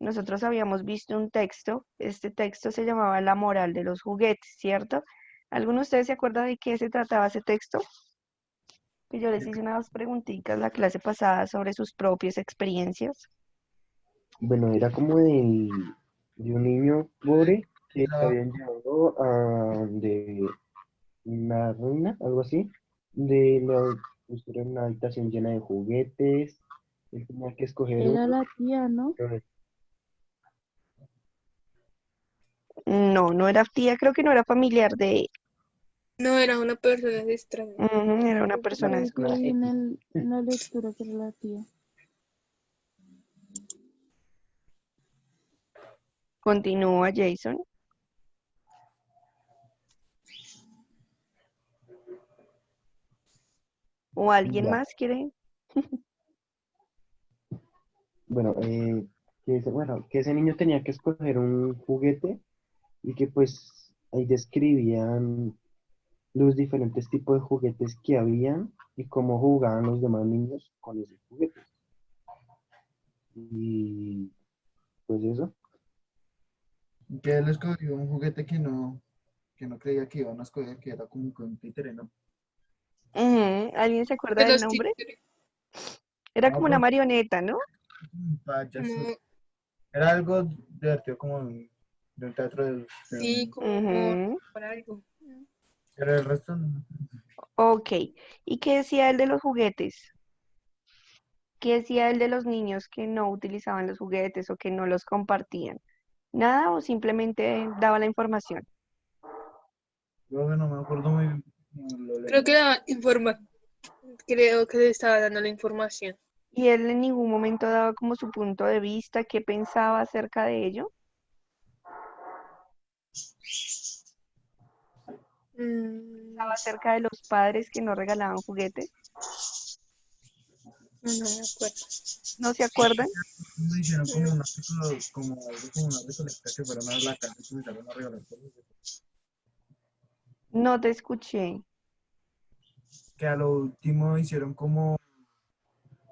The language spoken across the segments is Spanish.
nosotros habíamos visto un texto, este texto se llamaba La moral de los juguetes, ¿cierto? ¿Alguno de ustedes se acuerda de qué se trataba ese texto? Que yo les hice unas preguntitas la clase pasada sobre sus propias experiencias. Bueno, era como de un niño pobre que se Era habían llevado de una reina, algo así, de la, pusieron una habitación llena de juguetes, él tenía que escoger uno, Era la tía, ¿no? pero No, no era tía, creo que no era familiar de él. No, era una persona extraña. Ujú, era una Yo persona creo que una vi desconocida. X. en la lectura que era la tía. Continúa Jason. ¿O alguien Ya. más quiere? Bueno, bueno, que ese niño tenía que escoger un juguete y que pues ahí describían los diferentes tipos de juguetes que habían y cómo jugaban los demás niños con esos juguetes. Y pues eso, que él escogió un juguete que no creía que iban a escoger, que era como con títere, ¿no? Ujú, ¿alguien se acuerda De del los nombre? títeres. Era No, como una como marioneta, ¿no? un payaso. Como, Era algo divertido como de un teatro sí, como Ujú, por algo. pero el resto no. ok. ¿Y qué decía él de los juguetes? ¿Qué decía él de los niños que no utilizaban los juguetes o que no los compartían? ¿Nada o simplemente daba la información? Yo que no me acuerdo muy bien cómo lo Creo leí. que creo que le estaba dando la información. ¿Y él en ningún momento daba como su punto de vista, qué pensaba acerca de ello? Mm, ¿Pensaba acerca de los padres que no regalaban juguetes? no, no me acuerdo. ¿No se acuerdan? Me hicieron como Mm, como algo como una recolecta que fueron a la casa y comenzaron a regalar cosas. No te escuché. Que a lo último hicieron como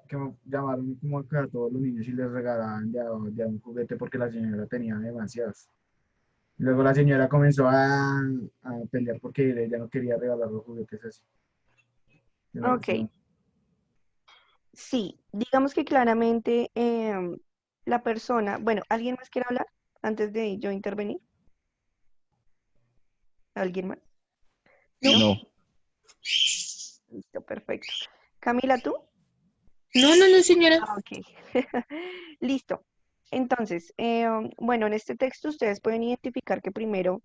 que llamaron como a todos los niños y les regalaban de a un juguete porque la señora tenía demasiados. Luego la señora comenzó a pelear porque ella no quería regalar los juguetes así. Y no, Ok, sí, sí, digamos que claramente la persona, bueno, ¿alguien más quiere hablar antes de yo intervenir? ¿Alguien más? no, ¿No? No, Listo, perfecto. Camila, ¿tú? no, señora. Ah, ok. Listo. Entonces, bueno, en este texto ustedes pueden identificar que primero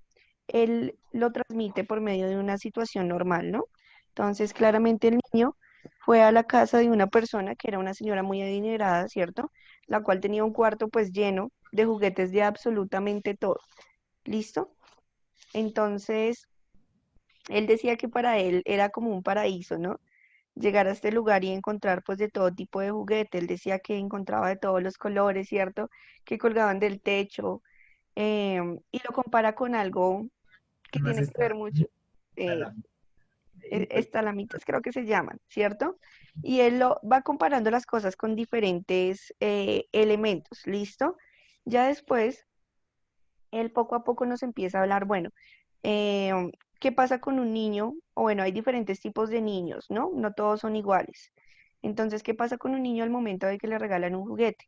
él lo transmite por medio de una situación normal, ¿no? Entonces, claramente el niño fue a la casa de una persona que era una señora muy adinerada, ¿cierto? La cual tenía un cuarto pues lleno de juguetes de absolutamente todo. ¿Listo? Entonces, él decía que para él era como un paraíso, ¿no? Llegar a este lugar y encontrar pues de todo tipo de juguete. Él decía que encontraba de todos los colores, ¿cierto? Que colgaban del techo. Y lo compara con algo que unas tiene que ver mucho. eh, estalamitas. estalamitas creo que se llaman, ¿cierto? Y él lo va comparando las cosas con diferentes elementos, ¿listo? Ya después, él poco a poco nos empieza a hablar, bueno, ¿qué pasa con un niño? O bueno, hay diferentes tipos de niños, ¿no? No todos son iguales. Entonces, ¿qué pasa con un niño al momento de que le regalan un juguete?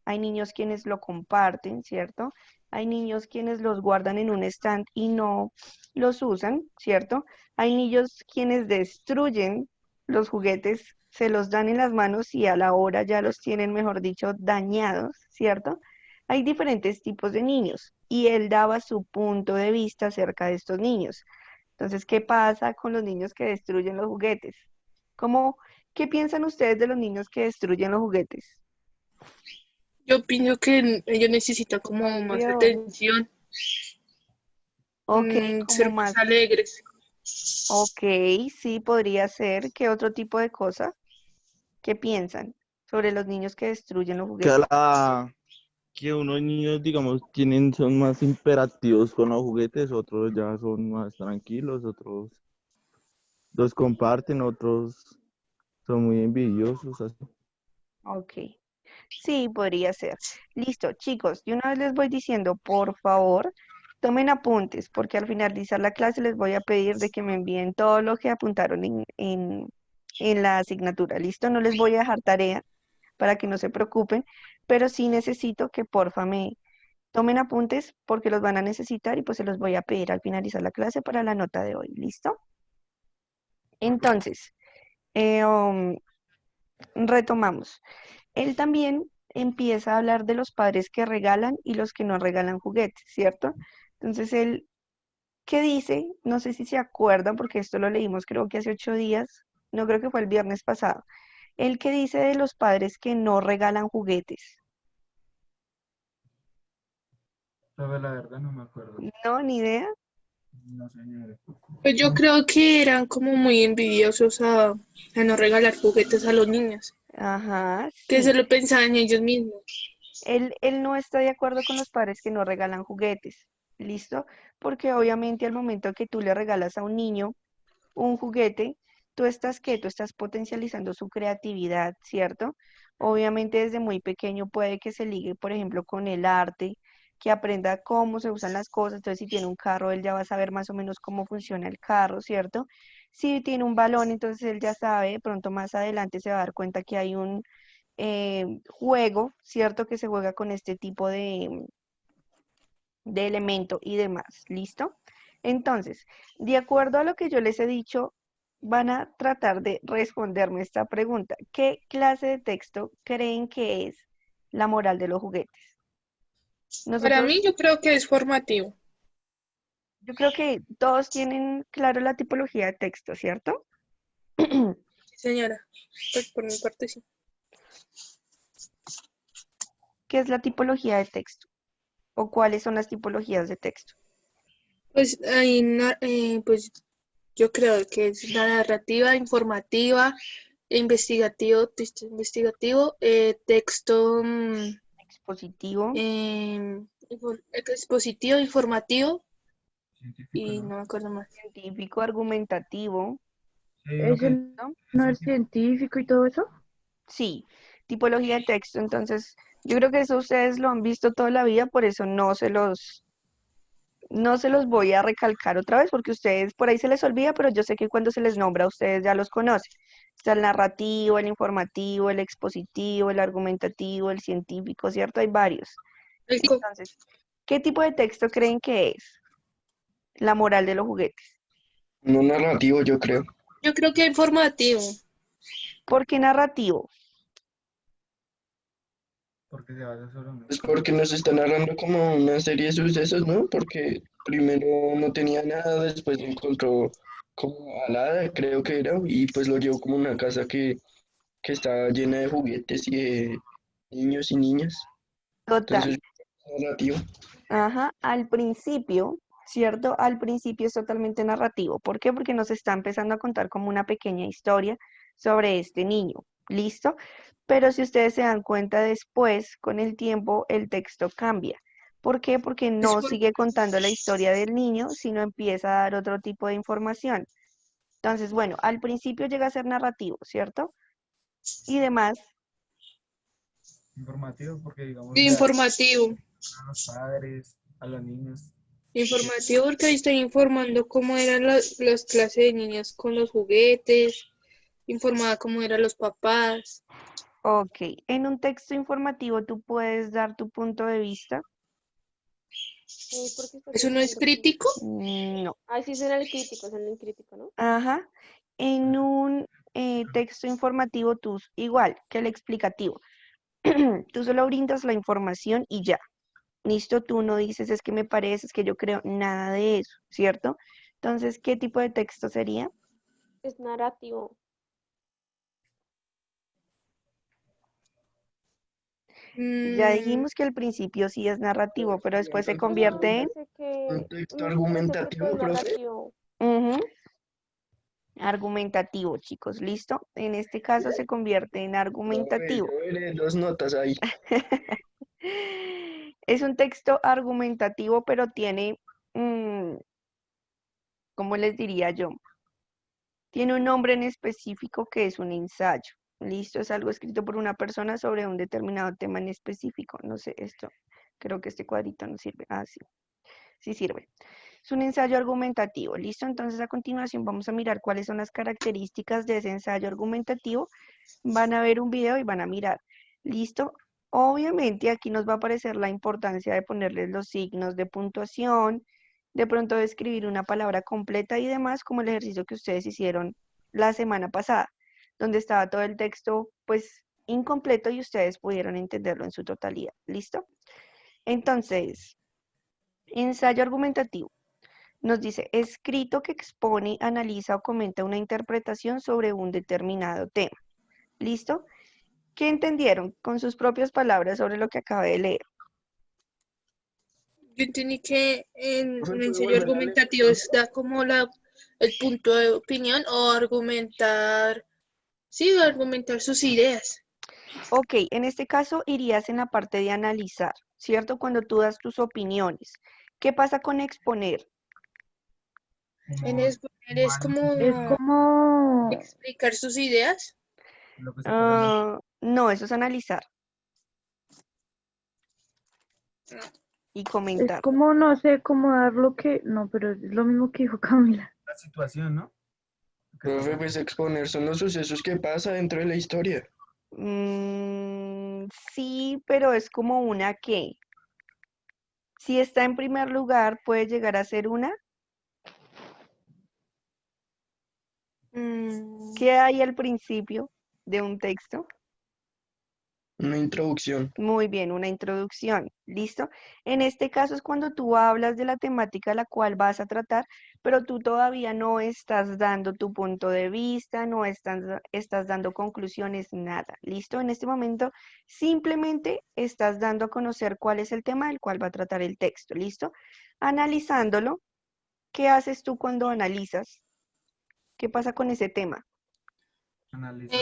Hay niños quienes lo comparten, ¿cierto? Hay niños quienes los guardan en un stand y no los usan, ¿cierto? Hay niños quienes destruyen los juguetes, se los dan en las manos y a la hora ya los tienen, mejor dicho, dañados, ¿cierto? Hay diferentes tipos de niños y él daba su punto de vista acerca de estos niños. Entonces, ¿qué pasa con los niños que destruyen los juguetes? ¿Cómo, qué piensan ustedes de los niños que destruyen los juguetes? Yo opino que ellos necesitan como más Rápido. atención, Ok, como ser más más, alegres. ok, sí, podría ser. ¿Qué otro tipo de cosa? ¿Qué piensan sobre los niños que destruyen los que, juguetes? que unos niños, digamos, son más imperativos con los juguetes, otros ya son más tranquilos, otros los comparten, otros son muy envidiosos, así. Ok. Sí, podría ser. Listo, chicos, de una vez les voy diciendo, por favor, tomen apuntes, porque al finalizar la clase les voy a pedir de que me envíen todo lo que apuntaron en la asignatura. Listo, no les voy a dejar tarea para que no se preocupen, pero sí necesito que porfa me tomen apuntes porque los van a necesitar y pues se los voy a pedir al finalizar la clase para la nota de hoy. ¿Listo? Entonces, eh, um, retomamos. Él también empieza a hablar de los padres que regalan y los que no regalan juguetes, ¿cierto? Entonces, él, ¿qué dice? No sé si se acuerdan, porque esto lo leímos creo que hace 8 días, no creo que fue el viernes pasado. Él qué dice de los padres que no regalan juguetes. Pero la verdad no me acuerdo. No, ni idea. No, señora. Pues yo creo que eran como muy envidiosos a no regalar juguetes a los niños, Ajá, que se sí. lo pensaban ellos mismos. Él no está de acuerdo con los padres que no regalan juguetes, ¿listo? Porque obviamente al momento que tú le regalas a un niño un juguete, tú estás potencializando su creatividad, ¿cierto? Obviamente desde muy pequeño puede que se ligue, por ejemplo, con el arte, que aprenda cómo se usan las cosas. Entonces, si tiene un carro, él ya va a saber más o menos cómo funciona el carro, ¿cierto? Si tiene un balón, entonces él ya sabe, de pronto más adelante se va a dar cuenta que hay un juego, ¿cierto? Que se juega con este tipo de elemento y demás, ¿listo? Entonces, de acuerdo a lo que yo les he dicho, van a tratar de responderme esta pregunta. ¿Qué clase de texto creen que es la moral de los juguetes? Para Nosotros, mí yo creo que es formativo. yo creo que todos tienen claro la tipología de texto, ¿cierto? Sí, señora, pues por mi parte sí. ¿Qué es la tipología de texto? ¿O cuáles son las tipologías de texto? Pues, pues yo creo que es la narrativa, informativa, texto investigativo, texto Expositivo, expositivo, informativo Científico, y ¿no? no me acuerdo más. científico, argumentativo, Sí, hay uno ¿Eso que ¿no? es no es científico. científico y todo eso? Sí, tipología de texto. Entonces, yo creo que eso ustedes lo han visto toda la vida, por eso no se los voy a recalcar otra vez, porque ustedes por ahí se les olvida, pero yo sé que cuando se les nombra, ustedes ya los conocen. Está el narrativo, el informativo, el expositivo, el argumentativo, el científico, ¿cierto? Hay varios. El co- Entonces, ¿qué tipo de texto creen que es la moral de los juguetes? No narrativo, yo creo. yo creo que informativo. ¿Por qué narrativo? Porque se basa solo en Es porque nos está narrando como una serie de sucesos, ¿no? Porque primero no tenía nada, después encontró como alada, creo que era, y pues lo llevó como a una casa que está llena de juguetes y de niños y niñas. Total. Entonces, narrativo. Ajá, al principio, ¿cierto? Al principio es totalmente narrativo. ¿Por qué? Porque nos está empezando a contar como una pequeña historia sobre este niño. ¿Listo? Pero si ustedes se dan cuenta después, con el tiempo, el texto cambia. ¿Por qué? Porque Es no por- sigue contando la historia del niño, sino empieza a dar otro tipo de información. Entonces, bueno, al principio llega a ser narrativo, ¿cierto? Y demás, informativo porque, digamos, le da informativo. a los padres, a los niños. Informativo porque ahí estoy informando cómo eran las clases de niños con los juguetes, informaba cómo eran los papás. ok, en un texto informativo tú puedes dar tu punto de vista. ¿Por qué estás ¿Eso no es diciendo que? crítico? No. Ah, sí, será el crítico, son el crítico, ¿no? Ajá. En un texto informativo, tú, igual que el explicativo, tú solo brindas la información y ya. Listo, tú no dices es que me parece, es que yo creo, nada de eso, ¿cierto? Entonces, ¿qué tipo de texto sería? Es narrativo. Ya Mm, dijimos que al principio sí es narrativo, pero después se Pues a mí me convierte parece Un que, texto me parece pues que es argumentativo, profe. narrativo. en argumentativo, chicos, ¿listo? En este caso se convierte en Profe, argumentativo. yo veré 2 notas ahí. Es un texto argumentativo, pero tiene, mm, ¿cómo les diría yo? Tiene un nombre en específico que es un ensayo, Listo, es algo escrito por una persona sobre un determinado tema en específico. No sé, esto, creo que este cuadrito no sirve. Ah, sí, sí sirve. Es un ensayo argumentativo. Listo, entonces a continuación vamos a mirar cuáles son las características de ese ensayo argumentativo. Van a ver un video y van a mirar. Listo. Obviamente aquí nos va a aparecer la importancia de ponerles los signos de puntuación, de pronto de escribir una palabra completa y demás, como el ejercicio que ustedes hicieron la semana pasada, donde estaba todo el texto pues incompleto y ustedes pudieron entenderlo en su totalidad. ¿Listo? Entonces, ensayo argumentativo. Nos dice, escrito que expone, analiza o comenta una interpretación sobre un determinado tema. ¿Listo? ¿Qué entendieron con sus propias palabras sobre lo que acabé de leer? Yo entendí que en Profe, un ¿puede ensayo volver a leer? argumentativo es da como el punto de opinión o argumentar, sí, argumentar sus ideas. Ok, en este caso irías en la parte de analizar, ¿cierto? Cuando tú das tus opiniones. ¿Qué pasa con exponer? En Como, exponer es Es como como, explicar sus ideas. lo que se pasa en la... No, eso es analizar y es comentar. como, no sé, cómo dar lo que, no, pero es lo mismo que dijo Camila. la situación, ¿no? Que está Profe, pues exponer son los sucesos que pasa dentro de la historia. Sí, pero es como una que, si está en primer lugar, puede llegar a ser una. Mm, ¿Qué hay al principio de un texto? Una introducción. Muy bien, una introducción. ¿Listo? En este caso es cuando tú hablas de la temática la cual vas a tratar, pero tú todavía no estás dando tu punto de vista, no estás dando conclusiones, nada. ¿Listo? En este momento simplemente estás dando a conocer cuál es el tema del cual va a tratar el texto. ¿Listo? Analizándolo, ¿qué haces tú cuando analizas? ¿Qué pasa con ese tema? analizar,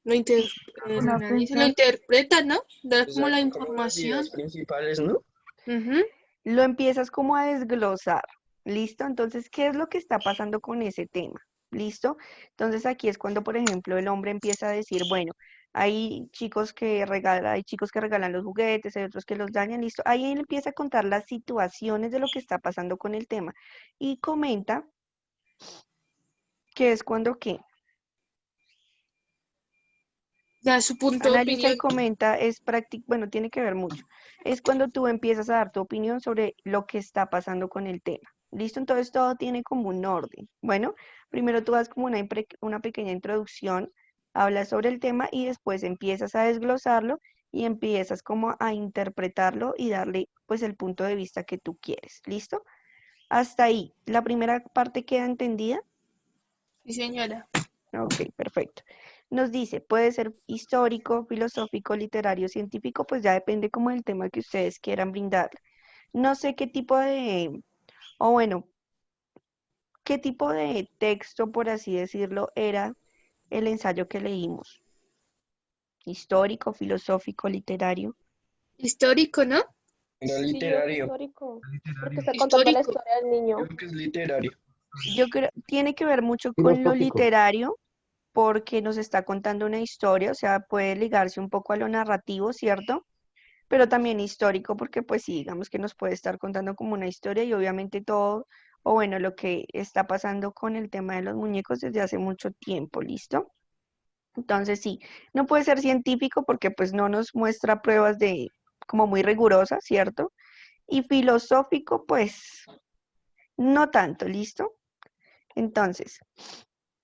pues, lo Una analiza, lo pensar, interpreta, ¿no? Da como la Exacto, como las información. ideas principales, ¿no? Ujú. Lo empiezas como a desglosar, ¿listo? Entonces, ¿qué es lo que está pasando con ese tema? ¿Listo? Entonces aquí es cuando, por ejemplo, el hombre empieza a decir, bueno, hay chicos que regalan los juguetes, hay otros que los dañan, ¿listo? Ahí él empieza a contar las situaciones de lo que está pasando con el tema y comenta que es cuando ¿qué? Da su punto de Analiza y opinión. comenta es práctico, bueno, tiene que ver mucho. Es cuando tú empiezas a dar tu opinión sobre lo que está pasando con el tema. ¿Listo? Entonces todo tiene como un orden. Bueno, primero tú das como una pequeña introducción, hablas sobre el tema y después empiezas a desglosarlo y empiezas como a interpretarlo y darle pues el punto de vista que tú quieres. ¿Listo? Hasta ahí. ¿La primera parte queda entendida? Sí, señora. Ok, perfecto. Nos dice, puede ser histórico, filosófico, literario, científico, pues ya depende como del tema que ustedes quieran brindar. No sé qué tipo o bueno, qué tipo de texto, por así decirlo, era el ensayo que leímos. Histórico, filosófico, literario. Histórico, ¿no? Era Sí, yo creo que literario. histórico, porque literario. está contando la Histórico. historia del niño. Creo que es literario. Yo creo, tiene que ver mucho con lo Filosófico. literario porque nos está contando una historia, o sea, puede ligarse un poco a lo narrativo, ¿cierto? Pero también histórico, porque pues sí, digamos que nos puede estar contando como una historia y obviamente todo, o bueno, lo que está pasando con el tema de los muñecos desde hace mucho tiempo, ¿listo? Entonces sí, no puede ser científico porque pues no nos muestra pruebas de como muy rigurosas, ¿cierto? Y filosófico, pues no tanto, ¿listo? Entonces,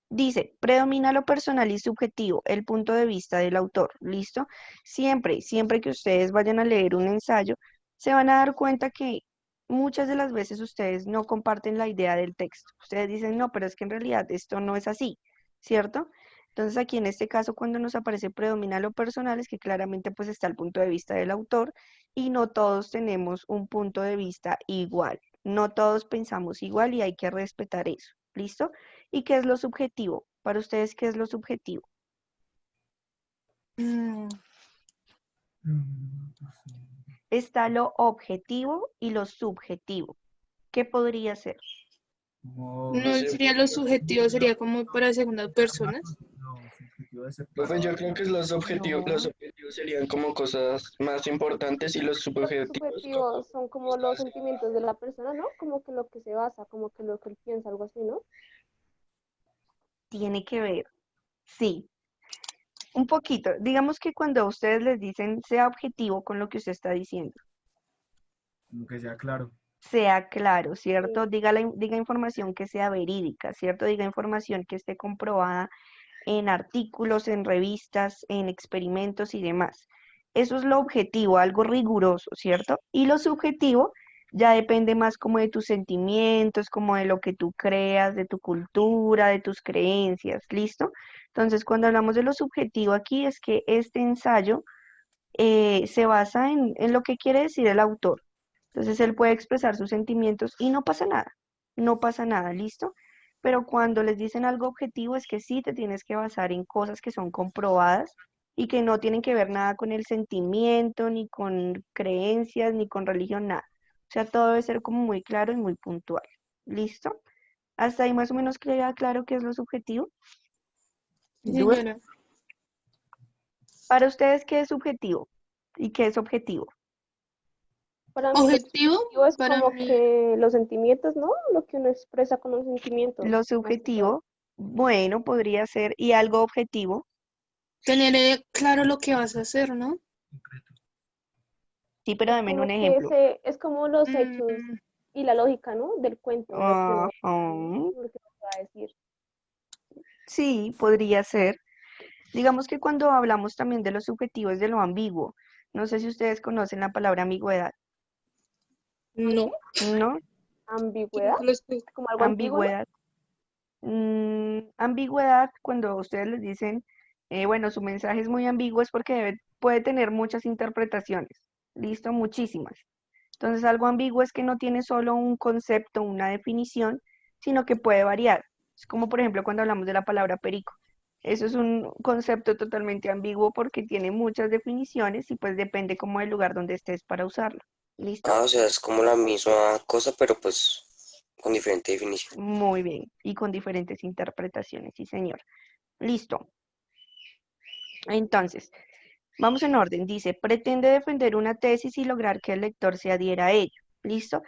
dice, predomina lo personal y subjetivo, el punto de vista del autor, ¿listo? Siempre que ustedes vayan a leer un ensayo, se van a dar cuenta que muchas de las veces ustedes no comparten la idea del texto. Ustedes dicen, no, pero es que en realidad esto no es así, ¿cierto? Entonces aquí en este caso, cuando nos aparece predomina lo personal, es que claramente pues está el punto de vista del autor y no todos tenemos un punto de vista igual. No todos pensamos igual y hay que respetar eso, ¿listo? ¿Y qué es lo subjetivo? Para ustedes, ¿qué es lo subjetivo? Mm, No sé. Está lo objetivo y lo subjetivo. ¿Qué podría ser? Como, No No sé, sería lo subjetivo, sería como para segundas personas. no, subjetivo objetivo de Profe, yo separar. creo que los objetivos No. serían como cosas más importantes y los Los subjetivos como subjetivos son como los sentimientos de la persona, ¿no? Como que lo que se basa, como que lo que él piensa, algo así, ¿no? Tiene que ver. Sí, un poquito. Digamos que cuando a ustedes les dicen sea objetivo con lo que usted está diciendo, Como que sea claro. sea claro, ¿cierto? Sí. Diga información que sea verídica, ¿cierto? Diga información que esté comprobada en artículos, en revistas, en experimentos y demás. Eso es lo objetivo, algo riguroso, ¿cierto? Y lo subjetivo ya depende más como de tus sentimientos, como de lo que tú creas, de tu cultura, de tus creencias, ¿listo? Entonces, cuando hablamos de lo subjetivo aquí es que este ensayo se basa en lo que quiere decir el autor. Entonces, él puede expresar sus sentimientos y no pasa nada, no pasa nada, ¿listo? Pero cuando les dicen algo objetivo es que sí te tienes que basar en cosas que son comprobadas y que no tienen que ver nada con el sentimiento, ni con creencias, ni con religión, nada. O sea, todo debe ser como muy claro y muy puntual. ¿Listo? Hasta ahí más o menos queda claro qué es lo subjetivo. Sí, ¿Dudas? señora. Para ustedes, ¿qué es subjetivo y qué es objetivo? Para mí lo Objetivo, subjetivo es para como mí, que los sentimientos, ¿no? Lo que uno expresa con los sentimientos, Lo más que todo. subjetivo, bueno, podría ser, y algo objetivo, tener claro lo que vas a hacer, ¿no? sí, pero Es dame un como que ejemplo. es como los hechos Mm, y la lógica, ¿no? Del cuento, de lo que uno va a decir, Ajá, lo que uno va a decir. sí, podría ser. Digamos que cuando hablamos también de lo subjetivo es de lo ambiguo. No sé si ustedes conocen la palabra ambigüedad, no, ¿no? Ambigüedad, nunca lo escuché. como algo antiguo, ¿no? Ambigüedad. Ambigüedad, cuando ustedes les dicen, bueno, su mensaje es muy ambiguo, es porque puede tener muchas interpretaciones. ¿Listo? Muchísimas. Entonces, algo ambiguo es que no tiene solo un concepto, una definición, sino que puede variar. Es como, por ejemplo, cuando hablamos de la palabra perico. Eso es un concepto totalmente ambiguo porque tiene muchas definiciones y pues depende como del lugar donde estés para usarlo. ¿Listo? O sea, es como la misma cosa, pero pues con diferente definición. Muy bien. Y con diferentes interpretaciones, sí, señor. Listo. Entonces, vamos en orden. Dice, pretende defender una tesis y lograr que el lector se adhiera a ella. ¿Listo?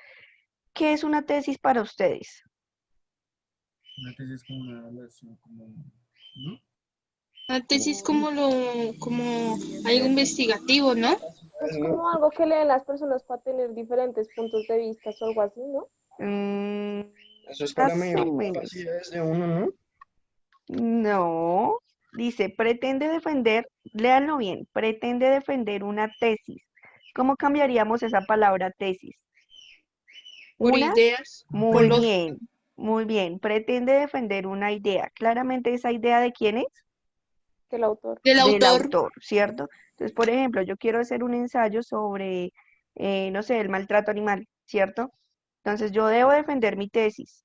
¿Qué es una tesis para ustedes? Una tesis como una relación, como, ¿no? La tesis como algo investigativo, ¿no? Es ¿no? como algo que leen las personas para tener diferentes puntos de vista o algo así, ¿no? Mm, Eso es para más o medir menos. capacidades de uno, ¿no? No. Dice, pretende defender, léanlo bien, pretende defender una tesis. ¿Cómo cambiaríamos esa palabra tesis? Por Una, ideas, por muy lógica, bien, muy bien. Pretende defender una idea. Claramente esa idea de quién es? Del autor. del Del autor, autor, ¿cierto? Entonces, por ejemplo, yo quiero hacer un ensayo sobre, no sé, el maltrato animal, ¿cierto? Entonces, yo debo defender mi tesis.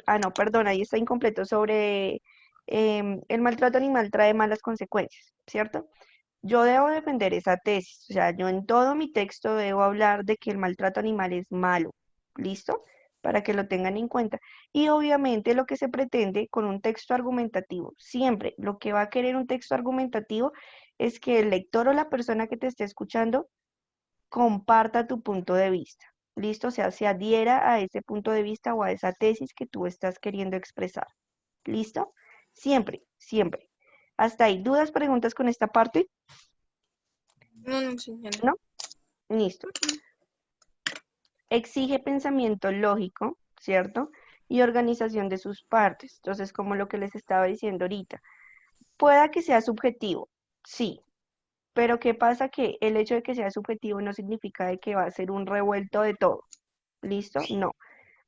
Ah, no, perdón, ahí está incompleto, sobre el maltrato animal trae malas consecuencias, ¿cierto? Yo debo defender esa tesis, o sea, yo en todo mi texto debo hablar de que el maltrato animal es malo, ¿listo? Para que lo tengan en cuenta. Y obviamente lo que se pretende con un texto argumentativo, siempre lo que va a querer un texto argumentativo es que el lector o la persona que te esté escuchando comparta tu punto de vista, ¿listo? O sea, se adhiera a ese punto de vista o a esa tesis que tú estás queriendo expresar, ¿listo? Siempre, siempre. Hasta ahí, ¿dudas, preguntas con esta parte? no, no, señora. ¿No? Listo. Exige pensamiento lógico, ¿cierto? Y organización de sus partes. Entonces, como lo que les estaba diciendo ahorita, pueda que sea subjetivo, sí, pero ¿qué pasa? Que el hecho de que sea subjetivo no significa de que va a ser un revuelto de todo, ¿listo? No.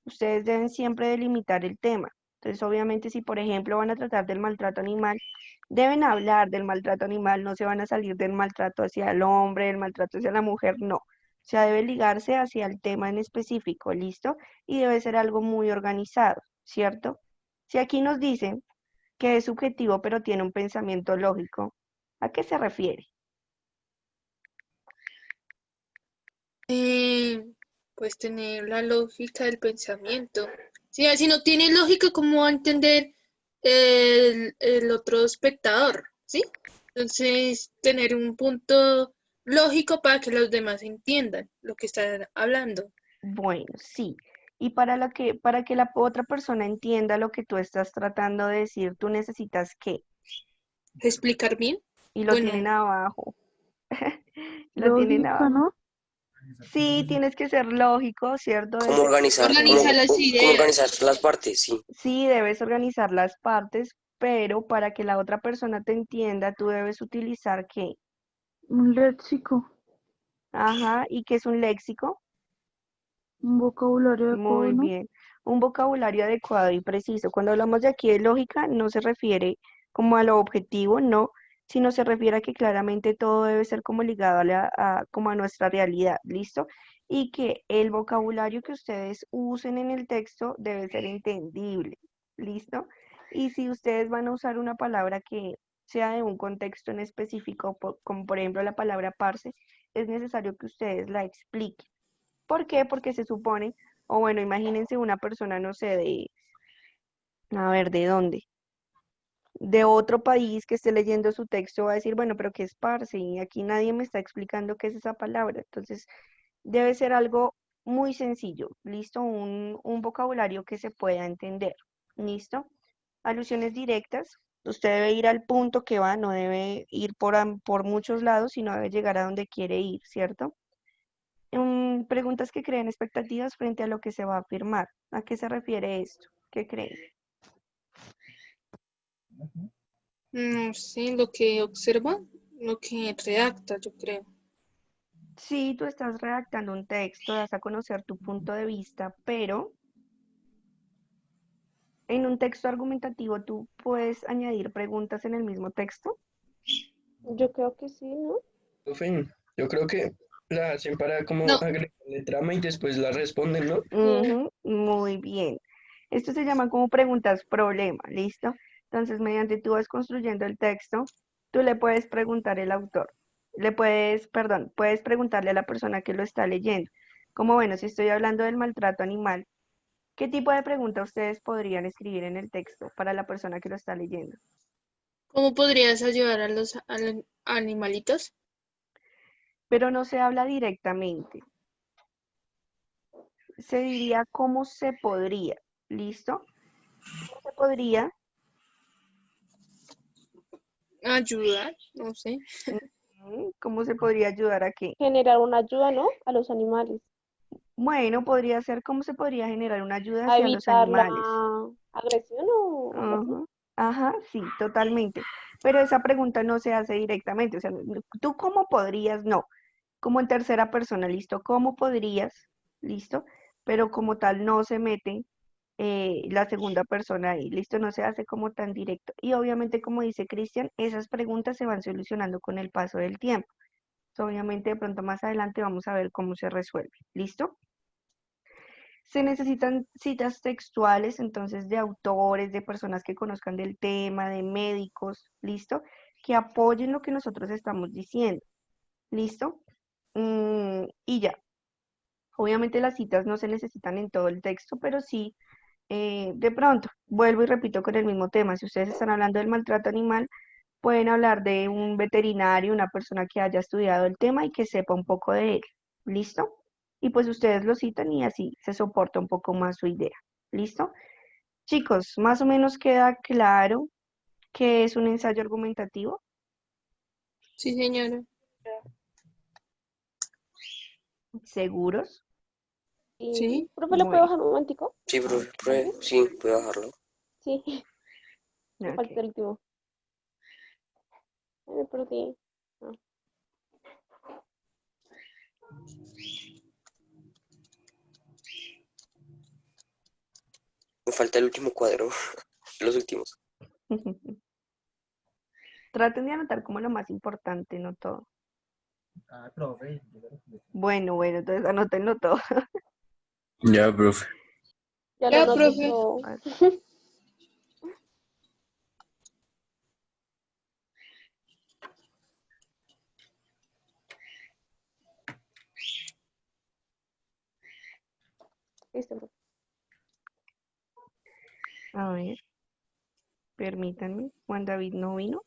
Ustedes deben siempre delimitar el tema. Entonces, obviamente, si por ejemplo van a tratar del maltrato animal, deben hablar del maltrato animal, no se van a salir del maltrato hacia el hombre, del maltrato hacia la mujer, no. O sea, debe ligarse hacia el tema en específico, ¿listo? Y debe ser algo muy organizado, ¿cierto? Si aquí nos dicen que es subjetivo, pero tiene un pensamiento lógico, ¿a qué se refiere? Eh, pues tener la lógica del pensamiento. Si no tiene lógica, ¿cómo va a entender el otro espectador? ¿sí? Entonces, tener un punto lógico para que los demás entiendan lo que están hablando. Bueno, sí. Y para que la otra persona entienda lo que tú estás tratando de decir, tú necesitas qué. ¿Explicar bien? Y lo Bueno, tienen abajo. Lo tienen Lógica, abajo. ¿no? Sí, tienes que ser lógico, ¿cierto? ¿Cómo organizar, organizar las cómo ideas. organizar las partes? Sí. Sí, debes organizar las partes, pero para que la otra persona te entienda, tú debes utilizar qué. Un léxico, Ajá, ¿y qué es un léxico? un vocabulario adecuado, Muy ¿no? bien. Un vocabulario adecuado y preciso. Cuando hablamos de aquí de lógica, no se refiere como a lo objetivo, no, sino se refiere a que claramente todo debe ser como ligado como a nuestra realidad, ¿listo? Y que el vocabulario que ustedes usen en el texto debe ser entendible, ¿listo? Y si ustedes van a usar una palabra que sea de un contexto en específico, como por ejemplo la palabra parce, es necesario que ustedes la expliquen. ¿Por qué? Porque se supone, o bueno, imagínense una persona, no sé, a ver, ¿de dónde? De otro país que esté leyendo su texto va a decir, bueno, pero ¿qué es parce? Y aquí nadie me está explicando qué es esa palabra. Entonces, debe ser algo muy sencillo, ¿listo? Un vocabulario que se pueda entender, ¿listo? Alusiones directas. Usted debe ir al punto que va, no debe ir por muchos lados, sino debe llegar a donde quiere ir, ¿cierto? Preguntas que creen expectativas frente a lo que se va a afirmar. ¿A qué se refiere esto? ¿Qué creen? No sé, lo que observa, lo que redacta, yo creo. Sí, tú estás redactando un texto, das a conocer tu punto de vista, pero en un texto argumentativo tú puedes añadir preguntas en el mismo texto. Yo creo que sí, ¿no? Profe, yo creo que la hacen para como No, agregarle trama y después la responden, ¿no? Sí. Ujú, muy bien. Esto se llama como preguntas problema, ¿listo? Entonces, mediante tú vas construyendo el texto, tú le puedes preguntar al autor, perdón, puedes preguntarle a la persona que lo está leyendo, como bueno, si estoy hablando del maltrato animal, ¿qué tipo de pregunta ustedes podrían escribir en el texto para la persona que lo está leyendo? ¿cómo podrías ayudar a los animalitos? Pero no se habla directamente, se diría cómo se podría, ¿listo? ¿Cómo se podría? Ayudar, no sé. ¿Cómo se podría ayudar a qué? Generar una ayuda, ¿no? A los animales. Bueno, podría ser cómo se podría generar una ayuda A hacia los evitar la animales. agresión o algo así. Ajá, ajá, sí, totalmente. Pero esa pregunta no se hace directamente. O sea, ¿tú cómo podrías? No, como en tercera persona, listo. ¿Cómo podrías? Listo. Pero como tal no se mete la segunda persona ahí, listo, no se hace como tan directo. Y obviamente, como dice Cristian, esas preguntas se van solucionando con el paso del tiempo. Obviamente, de pronto más adelante vamos a ver cómo se resuelve. ¿Listo? Se necesitan citas textuales, entonces, de autores, de personas que conozcan del tema, de médicos, ¿listo? Que apoyen lo que nosotros estamos diciendo, ¿listo? Y ya. Obviamente las citas no se necesitan en todo el texto, pero sí, de pronto, vuelvo y repito con el mismo tema. Si ustedes están hablando del maltrato animal, pueden hablar de un veterinario, una persona que haya estudiado el tema y que sepa un poco de él. ¿Listo? Y pues ustedes lo citan y así se soporta un poco más su idea. ¿Listo? Chicos, más o menos queda claro que es un ensayo argumentativo. Sí, señora. ¿Seguros? Y, Sí. profe, ¿le puedo Bueno, bajar un momentico? Sí, profe, sí, puede bajarlo. Sí, me ok. falta el último. Ay, me perdí. Ah, Me falta el último cuadro, los últimos. Traten de anotar como lo más importante, no todo. Ah, profe. Bueno, entonces anótenlo todo. Ya, profe. ya lo Ya, anoté profe. todo. Listo, profe. A ver, permítanme. Juan David no vino.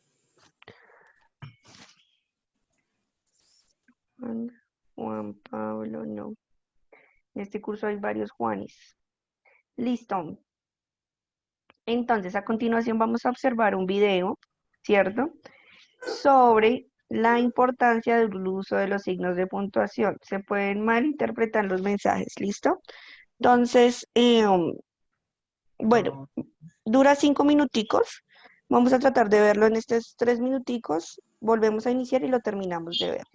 no. En este curso hay varios Juanes. Listo. Entonces, a continuación vamos a observar un video, ¿cierto? Sobre la importancia del uso de los signos de puntuación. Se pueden malinterpretar los mensajes, ¿listo? Entonces, bueno, dura 5 minuticos. Vamos a tratar de verlo en estos 3 minuticos. Volvemos a iniciar y lo terminamos de ver.